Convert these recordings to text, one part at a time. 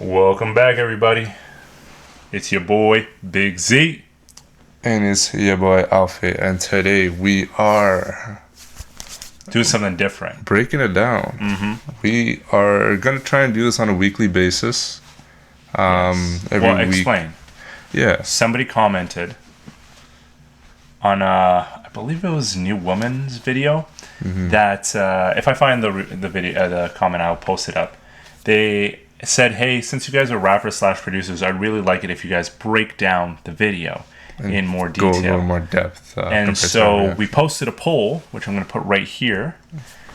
Welcome back, everybody. It's your boy, Big Z. And it's your boy, Alfie. And today we are doing something different. Breaking it down. Mm-hmm. We are going to try and do this on a weekly basis. Yes. Every week. Explain. Yeah. Somebody commented on, I believe it was New Woman's video, that if I find the video, the comment, I'll post it up. They said, hey, since you guys are rappers / producers, I'd really like it if you guys break down the video in more detail. Go a little more depth. And so we posted a poll, which I'm going to put right here,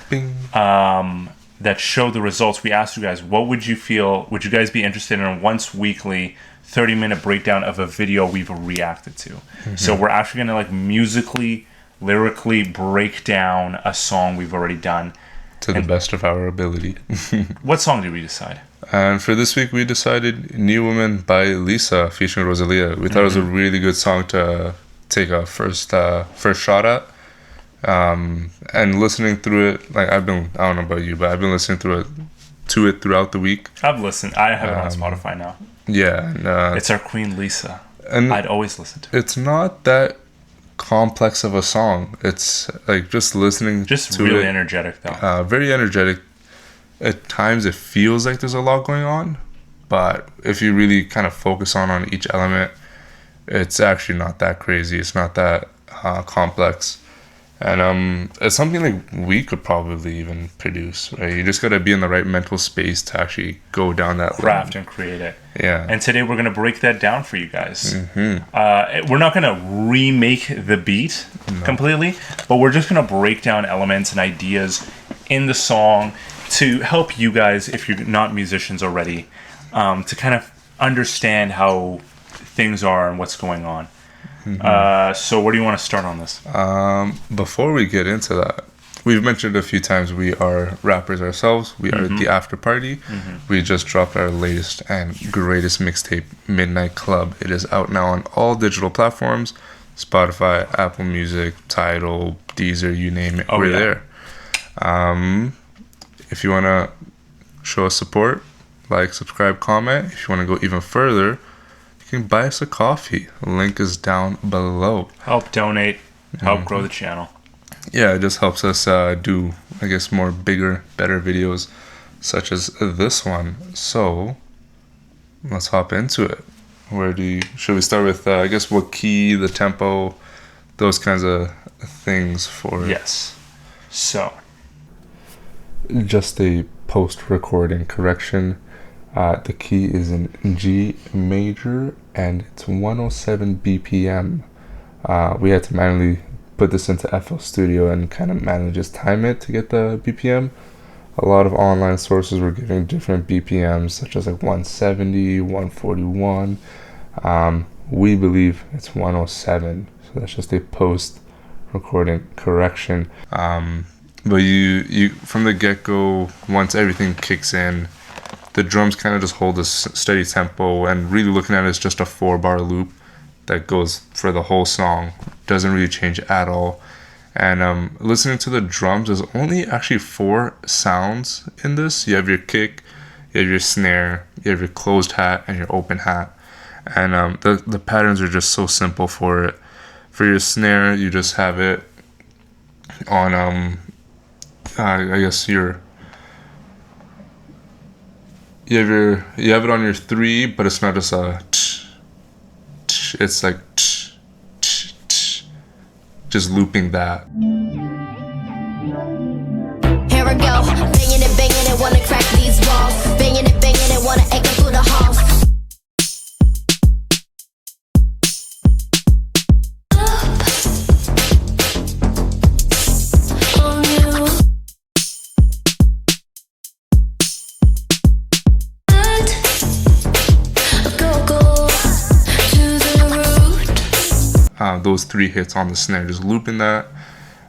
that showed the results. We asked you guys, what would you feel, would you guys be interested in a once weekly 30-minute breakdown of a video we've reacted to? So we're actually going to like musically, lyrically break down a song we've already done. To the best of our ability. What song did we decide? And for this week, we decided New Woman by Lisa featuring Rosalia. We thought it was a really good song to take a first shot at. And listening through it, like I don't know about you, but I've been listening to it throughout the week. I've listened. I have it on Spotify now. Yeah. And, it's our queen, Lisa. And I'd always listen to it. It's not that complex of a song. It's like just listening just to really it, energetic though. Very energetic. At times it feels like there's a lot going on, but if you really kind of focus on each element, it's actually not that crazy. It's not that complex. And it's something like we could probably even produce, right? You just got to be in the right mental space to actually go down that craft and create it. Yeah. And today we're going to break that down for you guys. We're not going to remake the beat completely, but we're just going to break down elements and ideas in the song to help you guys, if you're not musicians already, to kind of understand how things are and what's going on. So where do you want to start on this? Before we get into that, we've mentioned a few times we are rappers ourselves. We are the AfterParty. We just dropped our latest and greatest mixtape, Midnight Club. It is out now on all digital platforms: Spotify, Apple Music, Tidal, Deezer, you name it. We're there. If you want to show us support, like, subscribe, comment. If you want to go even further, you can buy us a coffee. The link is down below. Help donate, help grow the channel. Yeah, it just helps us do, I guess, more bigger, better videos such as this one. So let's hop into it. Should we start with, I guess, what key, the tempo, those kinds of things for... Yes. So... just a post-recording correction. The key is in G major and it's 107 BPM. We had to manually put this into FL Studio and kind of manually just time it to get the BPM. A lot of online sources were giving different BPMs, such as like 170, 141. We believe it's 107, so that's just a post-recording correction. But you from the get-go, once everything kicks in, the drums kind of just hold a steady tempo, and really looking at it as just a 4-bar loop that goes for the whole song. Doesn't really change at all. And listening to the drums, there's only actually 4 sounds in this. You have your kick, you have your snare, you have your closed hat, and your open hat. And the patterns are just so simple for it. For your snare, you just have it on... I guess you have it on your 3, but it's not just a it's like just looping that. Here we go, banging it, wanna crack these walls, banging it, wanna echo through the halls. Those 3 hits on the snare, just looping that.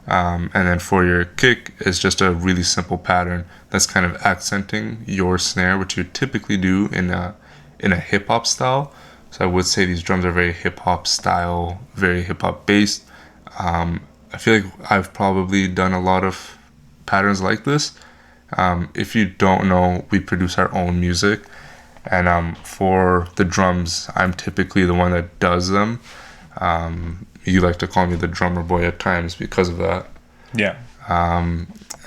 And then for your kick, it's just a really simple pattern that's kind of accenting your snare, which you typically do in a hip-hop style. So I would say these drums are very hip-hop style, very hip-hop based. I feel like I've probably done a lot of patterns like this. If you don't know, we produce our own music. And for the drums, I'm typically the one that does them. You like to call me the drummer boy at times because of that. Yeah.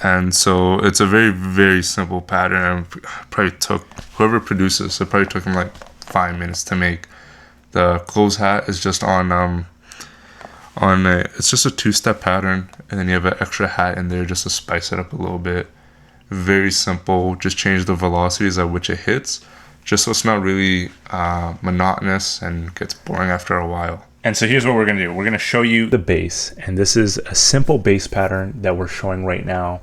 And so it's a very, very simple pattern. And probably took, whoever produces, it probably took him like 5 minutes to make. The close hat is just it's just a 2-step pattern, and then you have an extra hat in there just to spice it up a little bit. Very simple. Just change the velocities at which it hits, just so it's not really monotonous and gets boring after a while. And so here's what we're going to do. We're going to show you the bass, and this is a simple bass pattern that we're showing right now.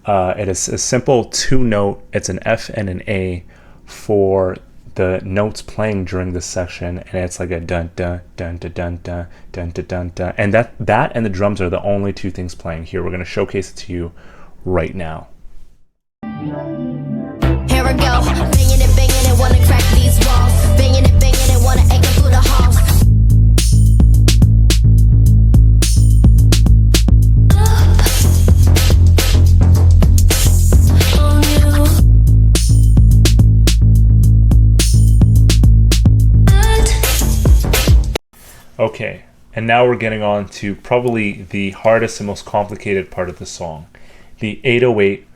It is a simple 2-note. It's an F and an A for the notes playing during this section, and it's like a dun dun dun dun dun dun dun dun dun dun, and that and the drums are the only 2 things playing here. We're going to showcase it to you right now. Here we go, banging it, wanna crack these walls. Banging it, wanna echo through the halls. Okay, and now we're getting on to probably the hardest and most complicated part of the song, the 808,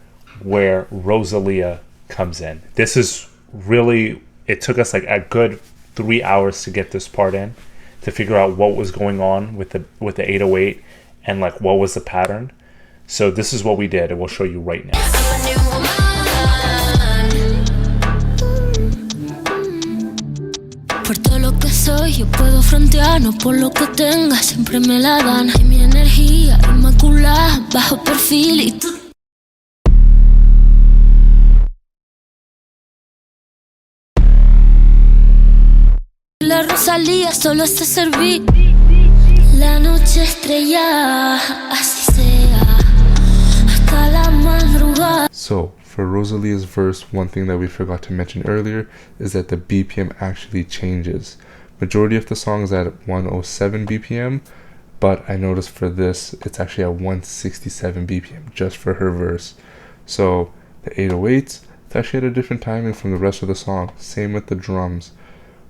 where Rosalia comes in. This is really, it took us like a good 3 hours to get this part in, to figure out what was going on with the 808 and like what was the pattern. So this is what we did, and we'll show you right now. Por todo lo que soy, yo puedo frontear, no por lo que tenga, siempre me la dan. Y mi energía inmaculada, bajo perfil y tú. La Rosalia solo te serví. La noche estrellada, así sea, hasta la madrugada. So, for Rosalia's verse, one thing that we forgot to mention earlier is that the BPM actually changes. Majority of the song is at 107 BPM, but I noticed for this, it's actually at 167 BPM, just for her verse. So, the 808s, it's actually at a different timing from the rest of the song. Same with the drums.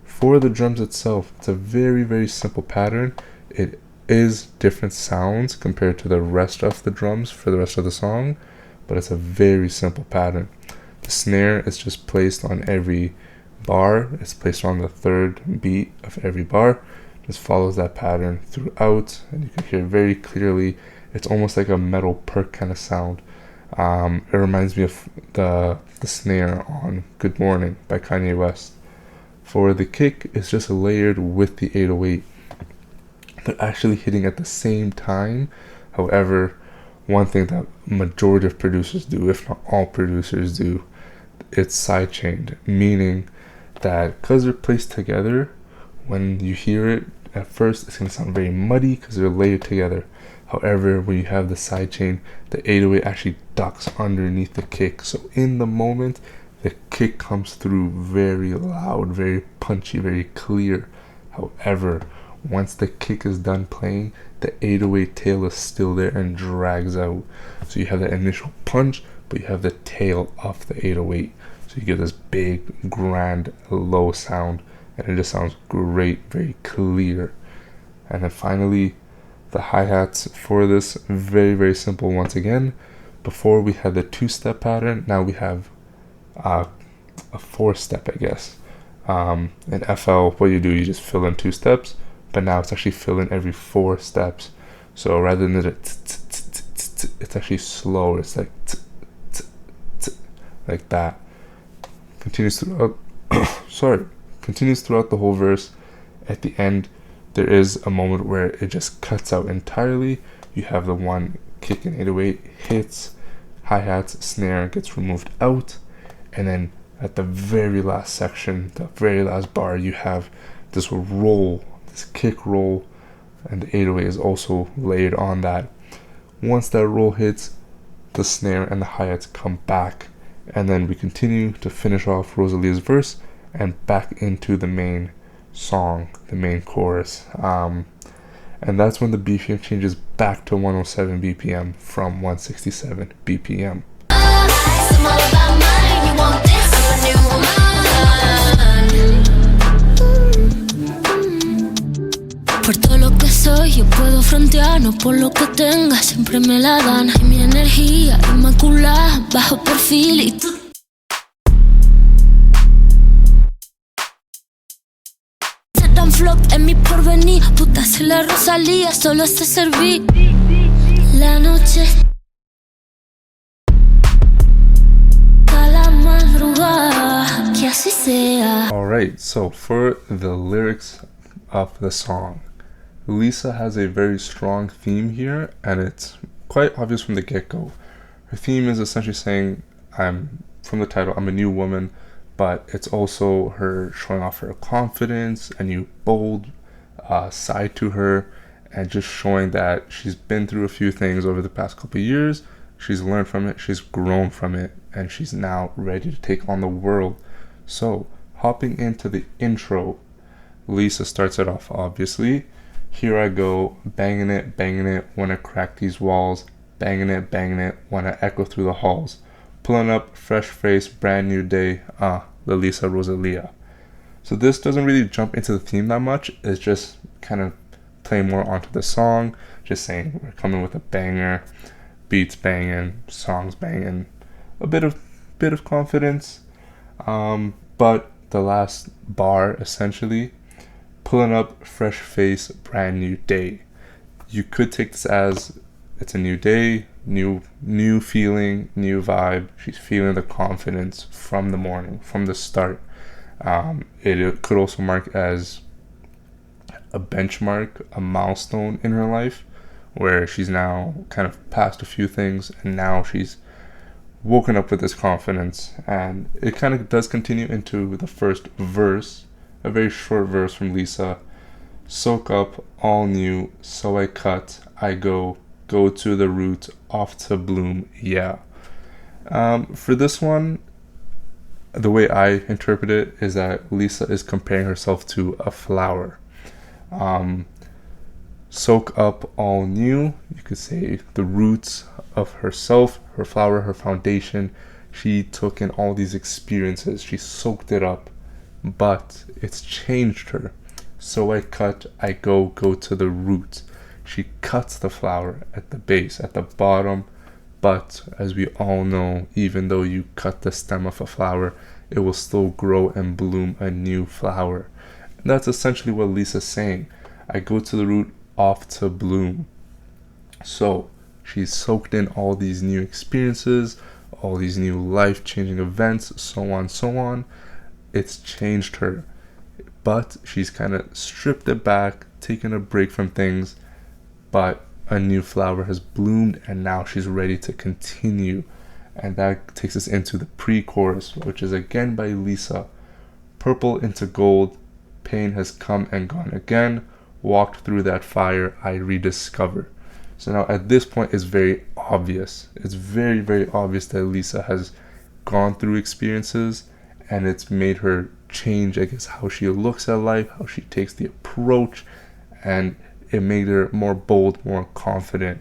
For the drums itself, it's a very, very simple pattern. It is different sounds compared to the rest of the drums for the rest of the song, but it's a very simple pattern. The snare is just placed on every bar. It's placed on the 3rd beat of every bar. Just follows that pattern throughout, and you can hear very clearly. It's almost like a metal perk kind of sound. It reminds me of the snare on Good Morning by Kanye West. For the kick, it's just layered with the 808. They're actually hitting at the same time. However, one thing that majority of producers do, if not all producers do, it's sidechained, meaning that because they're placed together, when you hear it at first, it's going to sound very muddy because they're layered together. However, when you have the sidechain, the 808 actually ducks underneath the kick. So in the moment, the kick comes through very loud, very punchy, very clear. However, once the kick is done playing, the 808 tail is still there and drags out. So you have the initial punch, but you have the tail of the 808. So you get this big, grand, low sound, and it just sounds great, very clear. And then finally, the hi-hats for this, very, very simple once again. Before we had the 2-step pattern, now we have a 4-step, I guess. In FL, what you do, you just fill in 2 steps, but now it's actually filling every 4 steps. So rather than it's actually slower. It's like like that. Continues throughout. Continues throughout the whole verse. At the end, there is a moment where it just cuts out entirely. You have the one kick in 808 hits, hi-hats, snare gets removed out, and then at the very last section, the very last bar, you have this roll, this kick roll, and the 808 is also layered on that. Once that roll hits, the snare and the hi-hats come back, and then we continue to finish off Rosalia's verse and back into the main song, the main chorus. And that's when the BPM changes back to 107 BPM from 167 BPM. I'm all about mine, you want this, I'm a new woman. no por lo que tenga, siempre me la dan. Y mi energía inmaculada, bajo perfil y tú. Se dan flop en mi porvenir, puta se la Rosalía, solo se serví. La noche a la madrugada, que así sea. Alright, so for the lyrics of the song, Lisa has a very strong theme here, and it's quite obvious from the get-go. Her theme is essentially saying, from the title, I'm a new woman, but it's also her showing off her confidence, a new bold side to her, and just showing that she's been through a few things over the past couple of years. She's learned from it, she's grown from it, and she's now ready to take on the world. So, hopping into the intro, Lisa starts it off, obviously. Here I go, banging it, wanna crack these walls, banging it, wanna echo through the halls. Pulling up, fresh face, brand new day, the Lisa Rosalia. So this doesn't really jump into the theme that much, it's just kind of playing more onto the song, just saying we're coming with a banger, beats banging, songs banging, a bit of confidence. But the last bar, essentially, pulling up, fresh face, brand new day. You could take this as it's a new day, new feeling, new vibe. She's feeling the confidence from the morning, from the start. It could also mark as a benchmark, a milestone in her life, where she's now kind of passed a few things, and now she's woken up with this confidence. And it kind of does continue into the first verse, a very short verse from Lisa. Soak up, all new, so I cut, I go to the root, off to bloom, yeah. For this one, the way I interpret it is that Lisa is comparing herself to a flower. Soak up, all new, you could say the roots of herself, her flower, her foundation. She took in all these experiences, she soaked it up, but it's changed her. So I cut, I go to the root. She cuts the flower at the base, at the bottom, but as we all know, even though you cut the stem of a flower, it will still grow and bloom a new flower. And that's essentially what Lisa's saying. I go to the root, off to bloom. So she's soaked in all these new experiences, all these new life-changing events, so on. It's changed her, but she's kind of stripped it back, taken a break from things, but a new flower has bloomed, and now she's ready to continue. And that takes us into the pre-chorus, which is again by Lisa. Purple into gold, pain has come and gone again, walked through that fire, I rediscover. So now at this point it's very obvious. It's very, very obvious that Lisa has gone through experiences, and it's made her change, I guess, how she looks at life, how she takes the approach, and it made her more bold, more confident,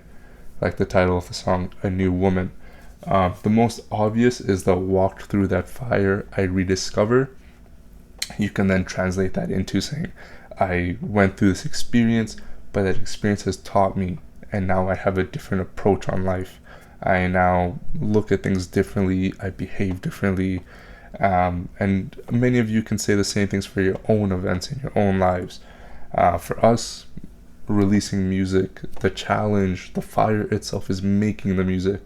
like the title of the song, A New Woman. The most obvious is the walked through that fire, I rediscover. You can then translate that into saying, I went through this experience, but that experience has taught me, and now I have a different approach on life. I now look at things differently, I behave differently, and many of you can say the same things for your own events in your own lives. For us, releasing music, the challenge, the fire itself is making the music.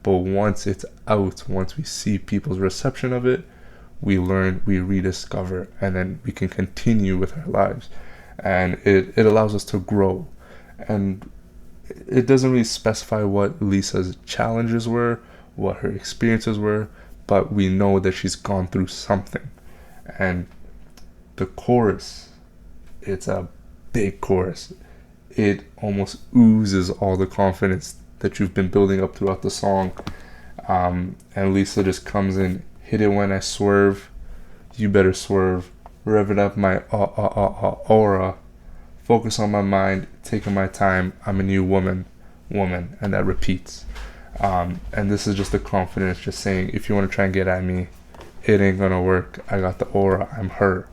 But once it's out, once we see people's reception of it, we learn, we rediscover, and then we can continue with our lives. And it allows us to grow. And it doesn't really specify what Lisa's challenges were, what her experiences were, but we know that she's gone through something. And the chorus, it's a big chorus. It almost oozes all the confidence that you've been building up throughout the song. And Lisa just comes in, hit it when I swerve, you better swerve, rev it up my aura, focus on my mind, taking my time, I'm a new woman, and that repeats. And this is just the confidence, just saying, if you want to try and get at me, it ain't gonna work. I got the aura, I'm her.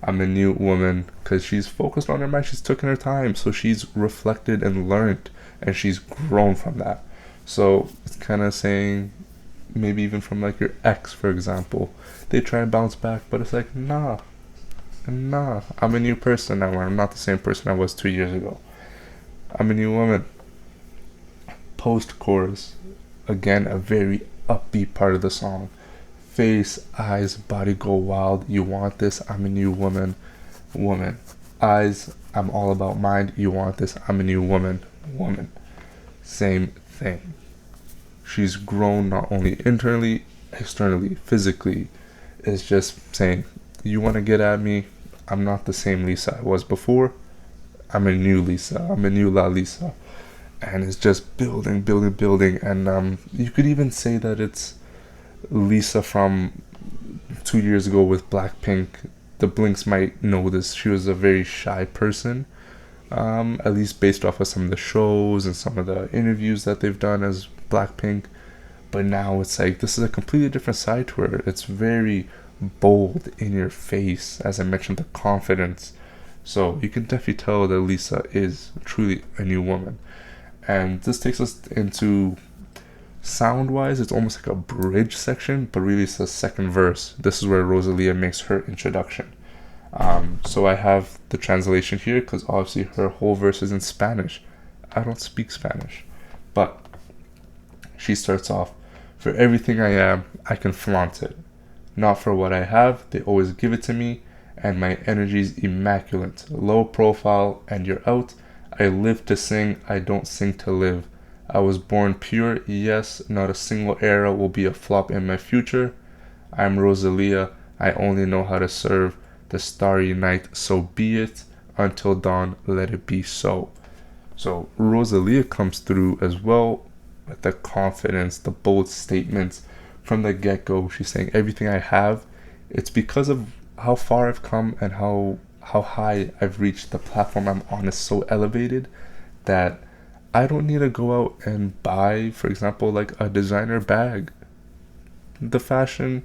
I'm a new woman, because she's focused on her mind. She's taken her time, so she's reflected and learned, and she's grown from that. So it's kind of saying, maybe even from like your ex, for example, they try and bounce back, but it's like, nah, I'm a new person now. I'm not the same person I was 2 years ago. I'm a new woman. Post-chorus, again, a very upbeat part of the song. Face, eyes, body go wild. You want this? I'm a new woman. Eyes, I'm all about mind. You want this? I'm a new woman. Same thing. She's grown not only internally, externally, physically. It's just saying, you want to get at me? I'm not the same Lisa I was before. I'm a new Lisa. I'm a new La Lisa. And it's just building. And you could even say that it's Lisa from 2 years ago with Blackpink. The Blinks might know this. She was a very shy person, at least based off of some of the shows and some of the interviews that they've done as Blackpink. But now it's like, this is a completely different side to her. It's very bold, in your face, as I mentioned, the confidence. So you can definitely tell that Lisa is truly a new woman. And this takes us into, sound-wise, it's almost like a bridge section, but really it's the second verse. This is where Rosalia makes her introduction. So I have the translation here, because obviously her whole verse is in Spanish. I don't speak Spanish. But she starts off, for everything I am, I can flaunt it. Not for what I have, they always give it to me, and my energy's immaculate. Low profile, and you're out. I live to sing, I don't sing to live. I was born pure, yes, not a single era will be a flop in my future. I'm Rosalia, I only know how to serve the starry night, so be it. Until dawn, let it be so. So Rosalia comes through as well with the confidence, the bold statements from the get-go. She's saying, everything I have, it's because of how far I've come and how high I've reached. The platform I'm on is so elevated that I don't need to go out and buy, for example, like a designer bag. The fashion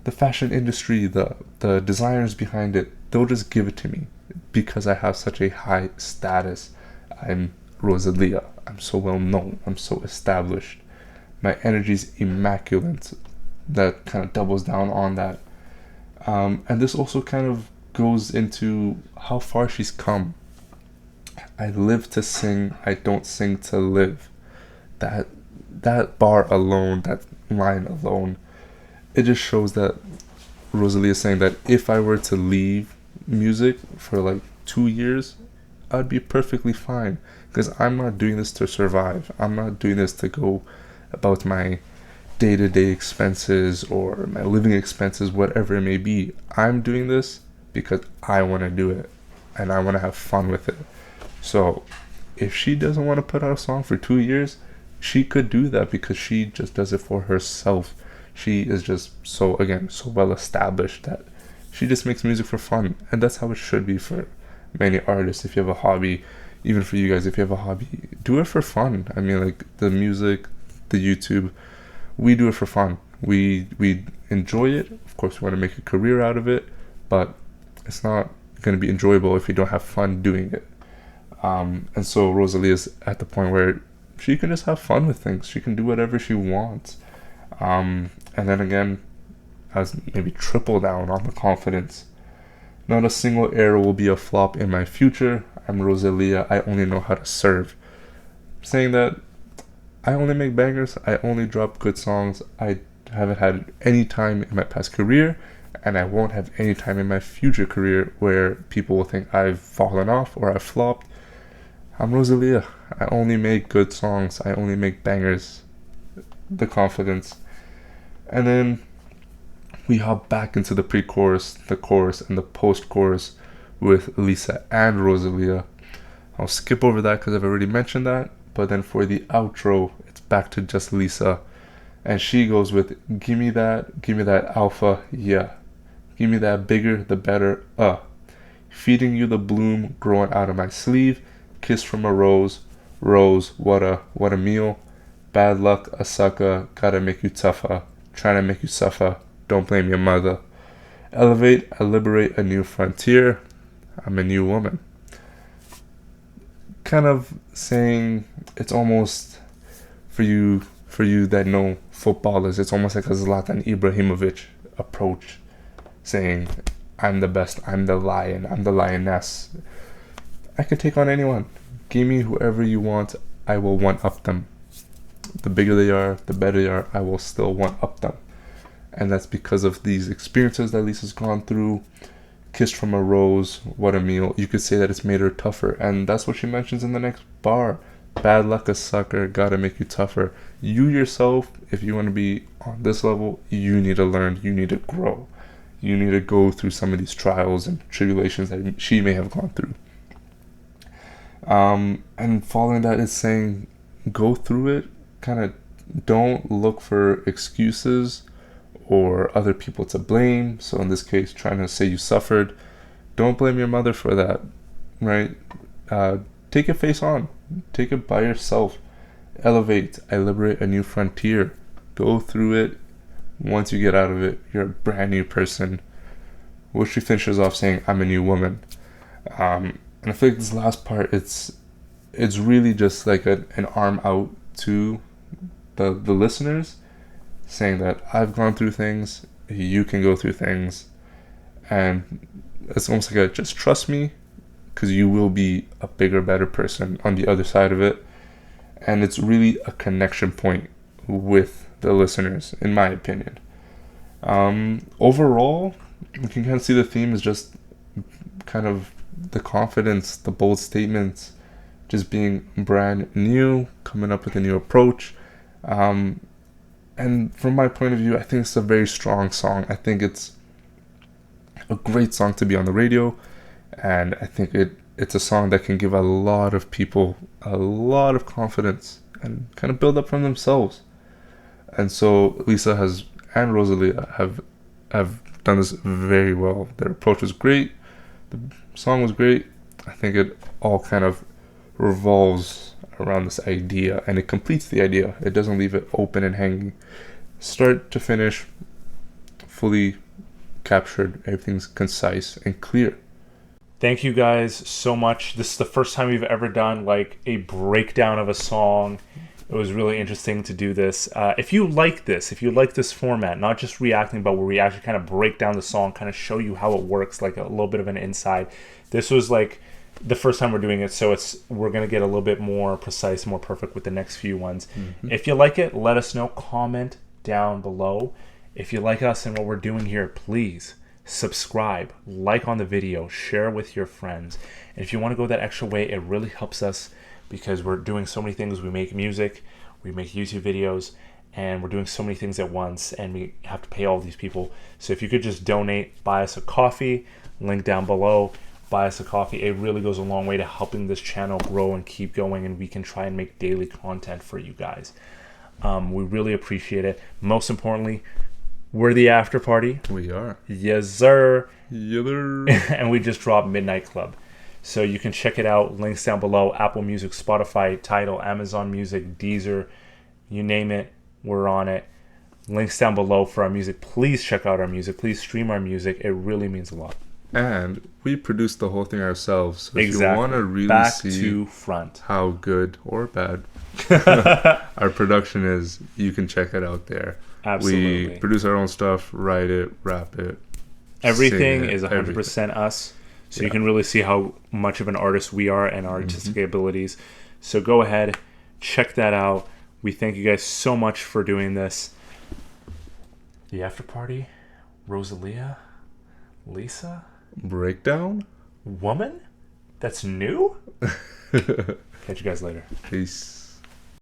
industry, the designers behind it, they'll just give it to me because I have such a high status. I'm Rosalia. I'm so well known. I'm so established. My energy's immaculate. That kind of doubles down on that. And this also kind of goes into how far she's come. I live to sing, I don't sing to live. That bar alone, that line alone, it just shows that Rosalia is saying that if I were to leave music for like 2 years, I'd be perfectly fine, because I'm not doing this to survive. I'm not doing this to go about my day-to-day expenses or my living expenses, whatever it may be. I'm doing this because I want to do it and I want to have fun with it. So if she doesn't want to put out a song for 2 years, she could do that because she just does it for herself. She is just so well established that she just makes music for fun, and that's how it should be for many artists. If you have a hobby, even for you guys, if you have a hobby, do it for fun. I mean, like the music, the YouTube, we do it for fun. We enjoy it. Of course, we want to make a career out of it, but it's not going to be enjoyable if you don't have fun doing it. And so Rosalia is at the point where she can just have fun with things. She can do whatever she wants. And then again, as maybe triple down on the confidence. Not a single era will be a flop in my future. I'm Rosalia. I only know how to serve. Saying that I only make bangers. I only drop good songs. I haven't had any time in my past career, and I won't have any time in my future career where people will think I've fallen off or I've flopped. I'm Rosalia. I only make good songs. I only make bangers. The confidence. And then we hop back into the pre-chorus, the chorus, and the post-chorus with Lisa and Rosalia. I'll skip over that because I've already mentioned that. But then for the outro, it's back to just Lisa. And she goes with, give me that alpha, yeah. Give me that bigger, the better, Feeding you the bloom growing out of my sleeve. Kiss from a rose, what a meal. Bad luck, a sucker, gotta make you tougher. Trying to make you suffer, don't blame your mother. Elevate, I liberate a new frontier. I'm a new woman. Kind of saying it's almost for you that know footballers, it's almost like a Zlatan Ibrahimovic approach, saying, I'm the best, I'm the lion, I'm the lioness. I can take on anyone. Give me whoever you want, I will one-up them. The bigger they are, the better they are, I will still one-up them. And that's because of these experiences that Lisa's gone through. Kissed from a rose, what a meal. You could say that it's made her tougher. And that's what she mentions in the next bar. Bad luck a sucker, gotta make you tougher. You yourself, if you want to be on this level, you need to learn, you need to grow. You need to go through some of these trials and tribulations that she may have gone through. And following that is saying, go through it. Kind of don't look for excuses or other people to blame. So in this case, trying to say you suffered. Don't blame your mother for that, right? Take it face on. Take it by yourself. Elevate. I liberate a new frontier. Go through it. Once you get out of it, you're a brand new person. Which she finishes off saying, I'm a new woman. And I feel like this last part, it's really just like an arm out to the listeners, saying that I've gone through things, you can go through things, and it's almost like just trust me, because you will be a bigger, better person on the other side of it. And it's really a connection point with the listeners, in my opinion. Overall, you can kind of see the theme is just kind of the confidence, the bold statements, just being brand new, coming up with a new approach. And from my point of view, I think it's a very strong song. I think it's a great song to be on the radio. And I think it's a song that can give a lot of people a lot of confidence and kind of build up from themselves. And so Lisa and Rosalia have done this very well. Their approach was great. The song was great. I think it all kind of revolves around this idea, and it completes the idea. It doesn't leave it open and hanging. Start to finish, fully captured. Everything's concise and clear. Thank you guys so much. This is the first time we've ever done like a breakdown of a song. It was really interesting to do this. If you like this format, not just reacting, but where we actually kind of break down the song, kind of show you how it works, like a little bit of an inside. This was like the first time we're doing it, so we're gonna get a little bit more precise, more perfect with the next few ones. Mm-hmm. If you like it, let us know. Comment down below. If you like us and what we're doing here, please subscribe, like on the video, share with your friends. And if you want to go that extra way, it really helps us, because we're doing so many things. We make music, we make YouTube videos, and we're doing so many things at once, and we have to pay all these people. So if you could just donate, buy us a coffee, link down below, buy us a coffee. It really goes a long way to helping this channel grow and keep going, and we can try and make daily content for you guys. We really appreciate it. Most importantly, we're the After Party. We are. Yes, sir. Yes, sir. And we just dropped Midnight Club. So you can check it out. Links down below. Apple Music, Spotify, Tidal, Amazon Music, Deezer. You name it, we're on it. Links down below for our music. Please check out our music. Please stream our music. It really means a lot. And we produced the whole thing ourselves. So exactly. If you want to really back see to front how good or bad our production is, you can check it out there. Absolutely. We produce our own stuff, write it, rap it. Everything it, is 100% everything. Us. So you can really see how much of an artist we are and our artistic abilities. So go ahead, check that out. We thank you guys so much for doing this. The After Party, Rosalia, Lisa, Breakdown, woman? That's new? Catch you guys later. Peace.